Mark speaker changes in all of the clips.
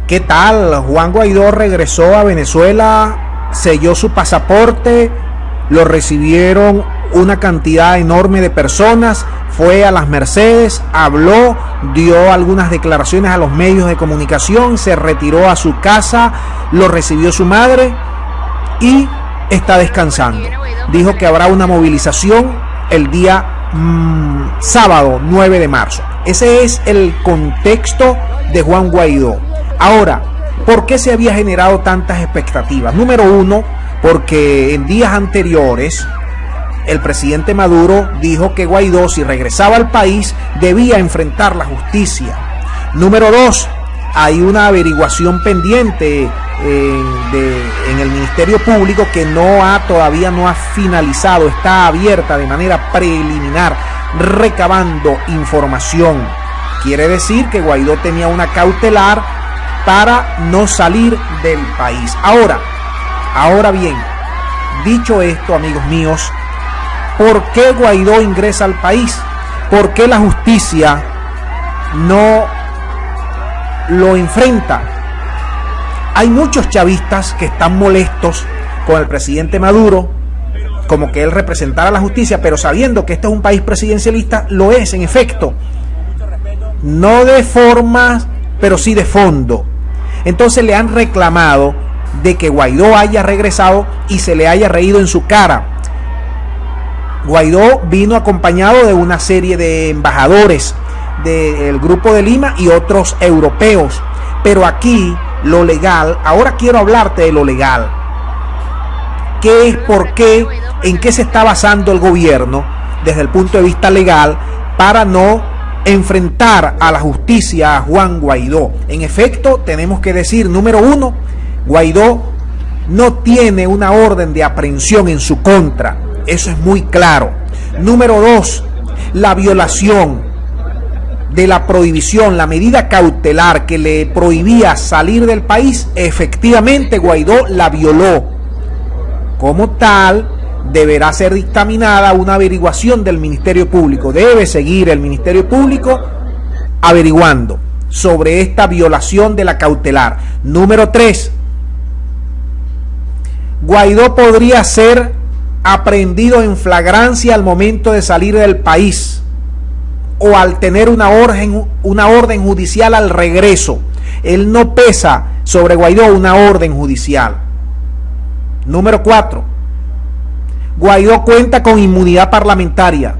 Speaker 1: ¿Qué tal? Juan Guaidó regresó a Venezuela, selló su pasaporte, lo recibieron una cantidad enorme de personas, fue a las Mercedes, habló, dio algunas declaraciones a los medios de comunicación, se retiró a su casa, lo recibió su madre y está descansando. Dijo que habrá una movilización el día sábado 9 de marzo. Ese es el contexto de Juan Guaidó. Ahora, ¿por qué se había generado tantas expectativas? Número uno, porque en días anteriores el presidente Maduro dijo que Guaidó, si regresaba al país, debía enfrentar la justicia. Número dos, hay una averiguación pendiente en el Ministerio Público que todavía no ha finalizado, está abierta de manera preliminar, recabando información. Quiere decir que Guaidó tenía una cautelar para no salir del país. Ahora bien, dicho esto, amigos míos, ¿por qué Guaidó ingresa al país? ¿Por qué la justicia no lo enfrenta? Hay muchos chavistas que están molestos con el presidente Maduro, como que él representara a la justicia, pero sabiendo que este es un país presidencialista, lo es en efecto. No de forma, pero sí de fondo. Entonces le han reclamado de que Guaidó haya regresado y se le haya reído en su cara. Guaidó vino acompañado de una serie de embajadores del Grupo de Lima y otros europeos. Pero aquí lo legal, ahora quiero hablarte de lo legal. ¿Qué es, por qué, en qué se está basando el gobierno desde el punto de vista legal para no enfrentar a la justicia a Juan Guaidó? En efecto, tenemos que decir, número uno, Guaidó no tiene una orden de aprehensión en su contra. Eso es muy claro. Número dos, la violación de la prohibición, la medida cautelar que le prohibía salir del país, efectivamente Guaidó la violó. Como tal, deberá ser dictaminada una averiguación del Ministerio Público. Debe seguir el Ministerio Público averiguando sobre esta violación de la cautelar. Número 3. Guaidó podría ser aprehendido en flagrancia al momento de salir del país o al tener una orden judicial al regreso. Él no pesa sobre Guaidó una orden judicial. Número 4. Guaidó cuenta con inmunidad parlamentaria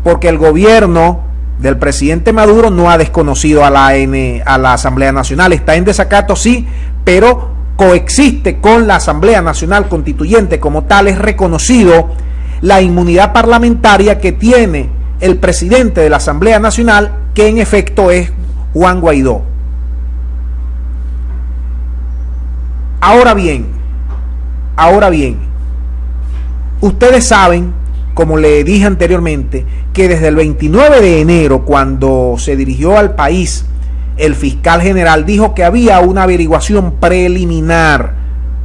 Speaker 1: porque el gobierno del presidente Maduro no ha desconocido a la Asamblea Nacional. Está en desacato, sí, pero coexiste con la Asamblea Nacional Constituyente. Como tal, es reconocido la inmunidad parlamentaria que tiene el presidente de la Asamblea Nacional, que en efecto es Juan Guaidó. Ahora bien, ustedes saben, como le dije anteriormente, que desde el 29 de enero, cuando se dirigió al país, el fiscal general dijo que había una averiguación preliminar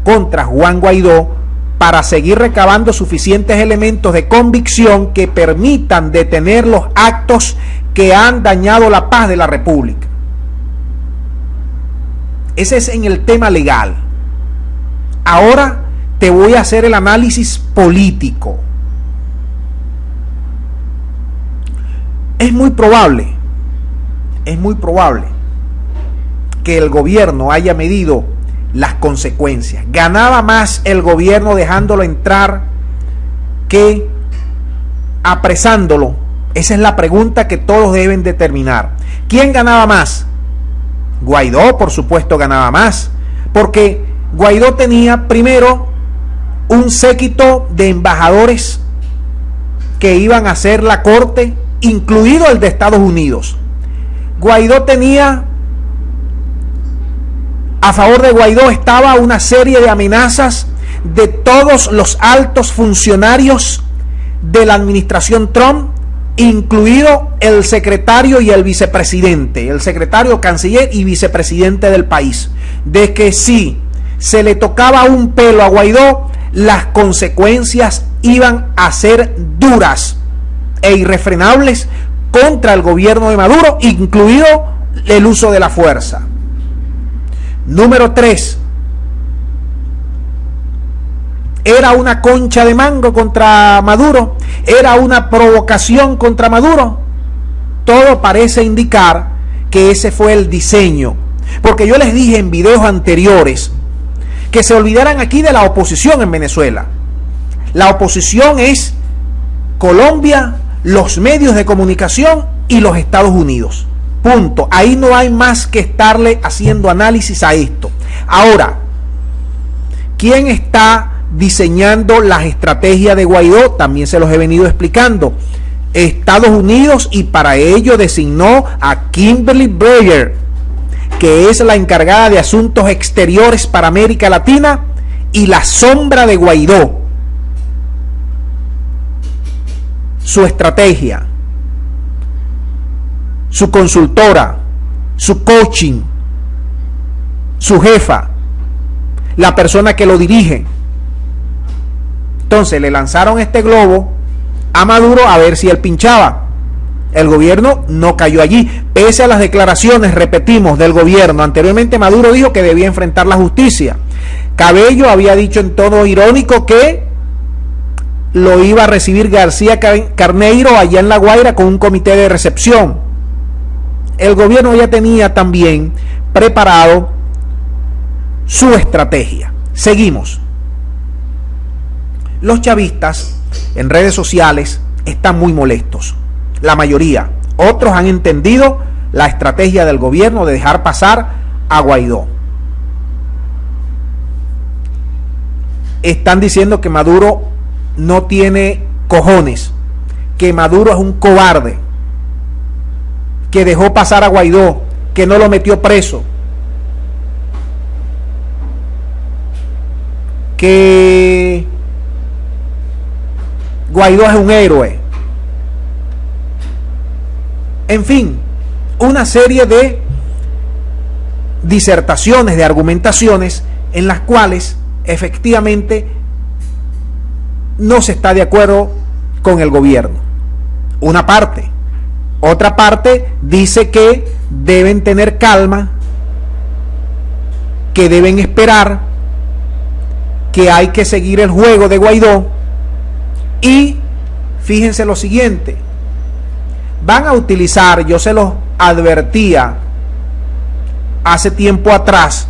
Speaker 1: contra Juan Guaidó para seguir recabando suficientes elementos de convicción que permitan detener los actos que han dañado la paz de la República. Ese es en el tema legal. Ahora te voy a hacer el análisis político. Es muy probable que el gobierno haya medido las consecuencias. ¿Ganaba más el gobierno dejándolo entrar que apresándolo? Esa es la pregunta que todos deben determinar. ¿Quién ganaba más? Guaidó, por supuesto, ganaba más, porque Guaidó tenía primero un séquito de embajadores que iban a hacer la corte, incluido el de Estados Unidos. Guaidó tenía, a favor de Guaidó estaba una serie de amenazas de todos los altos funcionarios de la administración Trump, incluido el secretario y el vicepresidente, el secretario canciller y vicepresidente del país, de que si se le tocaba un pelo a Guaidó, las consecuencias iban a ser duras e irrefrenables contra el gobierno de Maduro, incluido el uso de la fuerza. Número 3. ¿Era una concha de mango contra Maduro? ¿Era una provocación contra Maduro? Todo parece indicar que ese fue el diseño. Porque yo les dije en videos anteriores que se olvidaran aquí de la oposición en Venezuela. La oposición es Colombia, los medios de comunicación y los Estados Unidos. Punto. Ahí no hay más que estarle haciendo análisis a esto. Ahora, ¿quién está diseñando las estrategias de Guaidó? También se los he venido explicando. Estados Unidos, y para ello designó a Kimberly Breyer, que es la encargada de asuntos exteriores para América Latina y la sombra de Guaidó. Su estrategia, su consultora, su coaching, su jefa, la persona que lo dirige. Entonces le lanzaron este globo a Maduro a ver si él pinchaba. El gobierno no cayó allí, pese a las declaraciones, repetimos, del gobierno. Anteriormente Maduro dijo que debía enfrentar la justicia. Cabello había dicho en tono irónico que lo iba a recibir García Carneiro allá en La Guaira con un comité de recepción. El gobierno ya tenía también preparado su estrategia. Seguimos. Los chavistas en redes sociales están muy molestos. La mayoría. Otros han entendido la estrategia del gobierno de dejar pasar a Guaidó. Están diciendo que Maduro no tiene cojones, que Maduro es un cobarde, que dejó pasar a Guaidó, que no lo metió preso, que Guaidó es un héroe. En fin, una serie de disertaciones, de argumentaciones en las cuales efectivamente no se está de acuerdo con el gobierno. Una parte. Otra parte dice que deben tener calma, que deben esperar, que hay que seguir el juego de Guaidó. Y fíjense lo siguiente, van a utilizar, yo se los advertía hace tiempo atrás,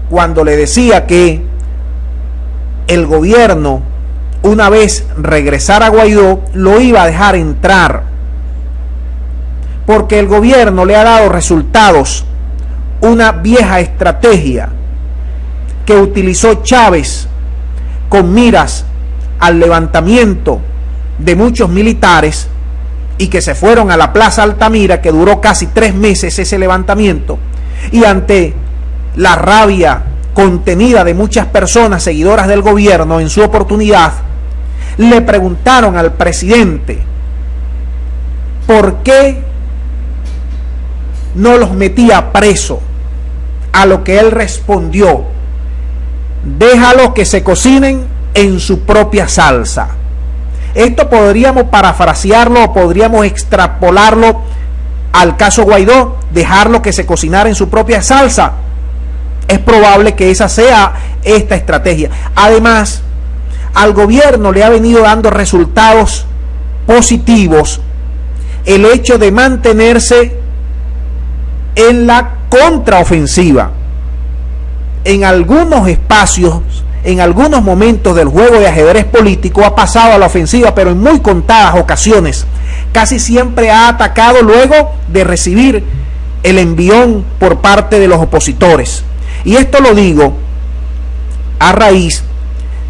Speaker 1: cuando le decía que el gobierno, una vez regresara a Guaidó, lo iba a dejar entrar, porque el gobierno le ha dado resultados, una vieja estrategia que utilizó Chávez con miras al levantamiento de muchos militares y que se fueron a la Plaza Altamira, que duró casi 3 meses ese levantamiento, y ante la rabia contenida de muchas personas seguidoras del gobierno, en su oportunidad le preguntaron al presidente por qué no los metía preso, a lo que él respondió: déjalos que se cocinen en su propia salsa. Esto podríamos parafrasearlo o podríamos extrapolarlo al caso Guaidó, dejarlo que se cocinara en su propia salsa. Es probable que esa sea esta estrategia. Además, al gobierno le ha venido dando resultados positivos el hecho de mantenerse en la contraofensiva. En algunos espacios, en algunos momentos del juego de ajedrez político ha pasado a la ofensiva, pero en muy contadas ocasiones. Casi siempre ha atacado luego de recibir el envión por parte de los opositores. Y esto lo digo a raíz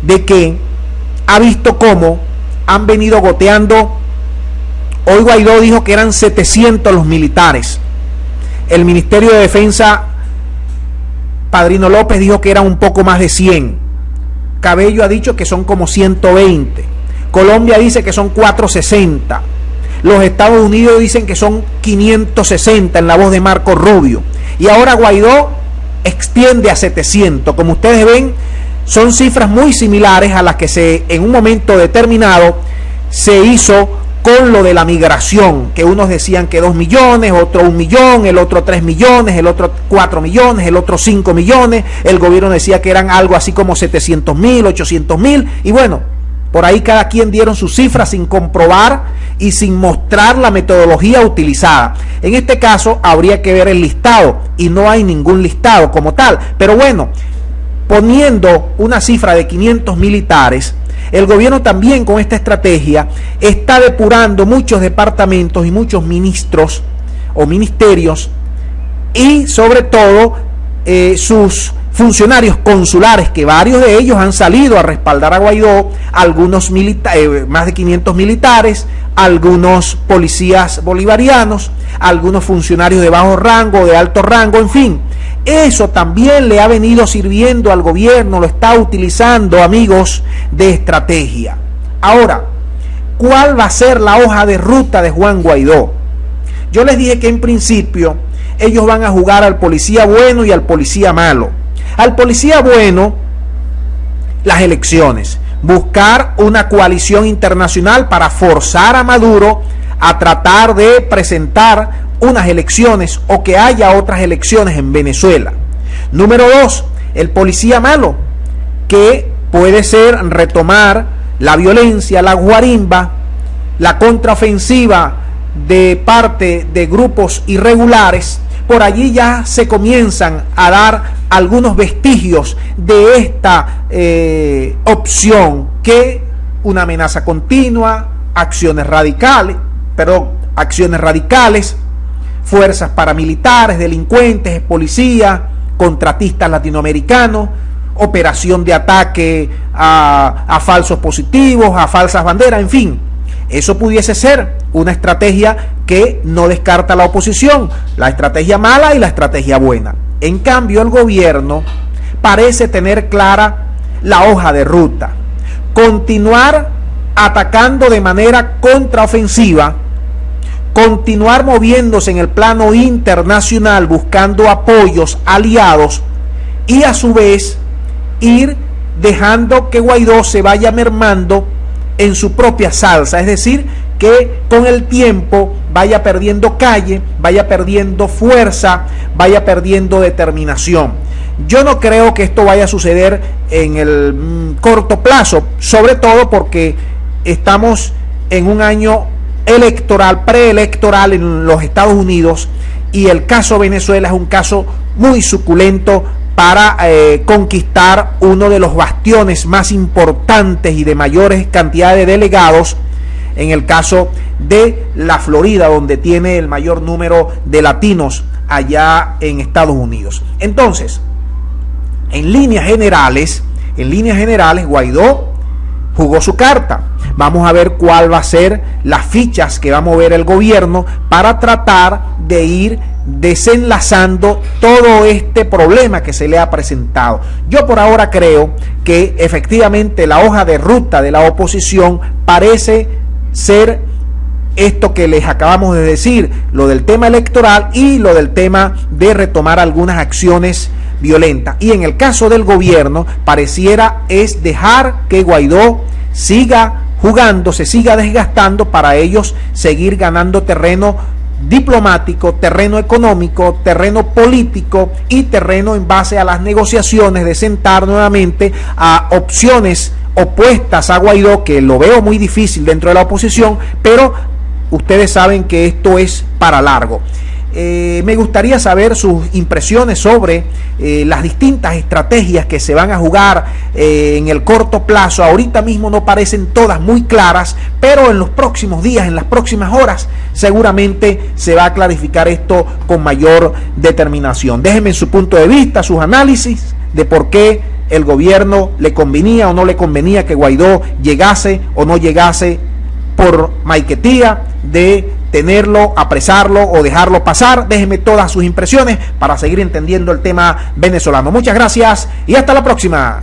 Speaker 1: de que ha visto cómo han venido goteando. Hoy Guaidó dijo que eran 700 los militares. El Ministerio de Defensa, Padrino López, dijo que eran un poco más de 100. Cabello ha dicho que son como 120. Colombia dice que son 460. Los Estados Unidos dicen que son 560 en la voz de Marco Rubio. Y ahora Guaidó extiende a 700. Como ustedes ven, son cifras muy similares a las que en un momento determinado se hizo con lo de la migración, que unos decían que 2 millones, otro 1 millón, el otro 3 millones, el otro 4 millones, el otro 5 millones, el gobierno decía que eran algo así como 700.000, 800.000, y bueno, por ahí cada quien dieron sus cifras sin comprobar y sin mostrar la metodología utilizada. En este caso habría que ver el listado, y no hay ningún listado como tal, pero bueno, poniendo una cifra de 500 militares, el gobierno también con esta estrategia está depurando muchos departamentos y muchos ministros o ministerios, y sobre todo sus funcionarios consulares, que varios de ellos han salido a respaldar a Guaidó, algunos más de 500 militares, algunos policías bolivarianos, algunos funcionarios de bajo rango, de alto rango, en fin. Eso también le ha venido sirviendo al gobierno, lo está utilizando, amigos, de estrategia. Ahora, ¿cuál va a ser la hoja de ruta de Juan Guaidó? Yo les dije que en principio ellos van a jugar al policía bueno y al policía malo. Al policía bueno, las elecciones, buscar una coalición internacional para forzar a Maduro a tratar de presentar unas elecciones o que haya otras elecciones en Venezuela. Número 2, el policía malo, que puede ser retomar la violencia, la guarimba, la contraofensiva de parte de grupos irregulares. Por allí ya se comienzan a dar algunos vestigios de esta opción, que una amenaza continua, acciones radicales, fuerzas paramilitares, delincuentes, policía, contratistas latinoamericanos, operación de ataque a falsos positivos, a falsas banderas, en fin. Eso pudiese ser una estrategia que no descarta la oposición, la estrategia mala y la estrategia buena. En cambio, el gobierno parece tener clara la hoja de ruta: continuar atacando de manera contraofensiva, continuar moviéndose en el plano internacional buscando apoyos, aliados, y a su vez ir dejando que Guaidó se vaya mermando en su propia salsa, es decir, que con el tiempo vaya perdiendo calle, vaya perdiendo fuerza, vaya perdiendo determinación. Yo no creo que esto vaya a suceder en el corto plazo, sobre todo porque estamos en un año electoral, preelectoral en los Estados Unidos, y el caso Venezuela es un caso muy suculento para conquistar uno de los bastiones más importantes y de mayores cantidades de delegados, en el caso de la Florida, donde tiene el mayor número de latinos allá en Estados Unidos. Entonces, en líneas generales, Guaidó jugó su carta. Vamos a ver cuál va a ser las fichas que va a mover el gobierno para tratar de ir desenlazando todo este problema que se le ha presentado. Yo por ahora creo que efectivamente la hoja de ruta de la oposición parece ser esto que les acabamos de decir, lo del tema electoral y lo del tema de retomar algunas acciones violentas. Y en el caso del gobierno pareciera es dejar que Guaidó siga jugando, se siga desgastando para ellos seguir ganando terreno diplomático, terreno económico, terreno político y terreno en base a las negociaciones de sentar nuevamente a opciones opuestas a Guaidó, que lo veo muy difícil dentro de la oposición, pero ustedes saben que esto es para largo. Me gustaría saber sus impresiones sobre las distintas estrategias que se van a jugar en el corto plazo. Ahorita mismo no parecen todas muy claras, pero en los próximos días, en las próximas horas, seguramente se va a clarificar esto con mayor determinación. Déjenme su punto de vista, sus análisis de por qué el gobierno le convenía o no le convenía que Guaidó llegase o no llegase por maiquetía de tenerlo, apresarlo o dejarlo pasar. Déjenme todas sus impresiones para seguir entendiendo el tema venezolano. Muchas gracias y hasta la próxima.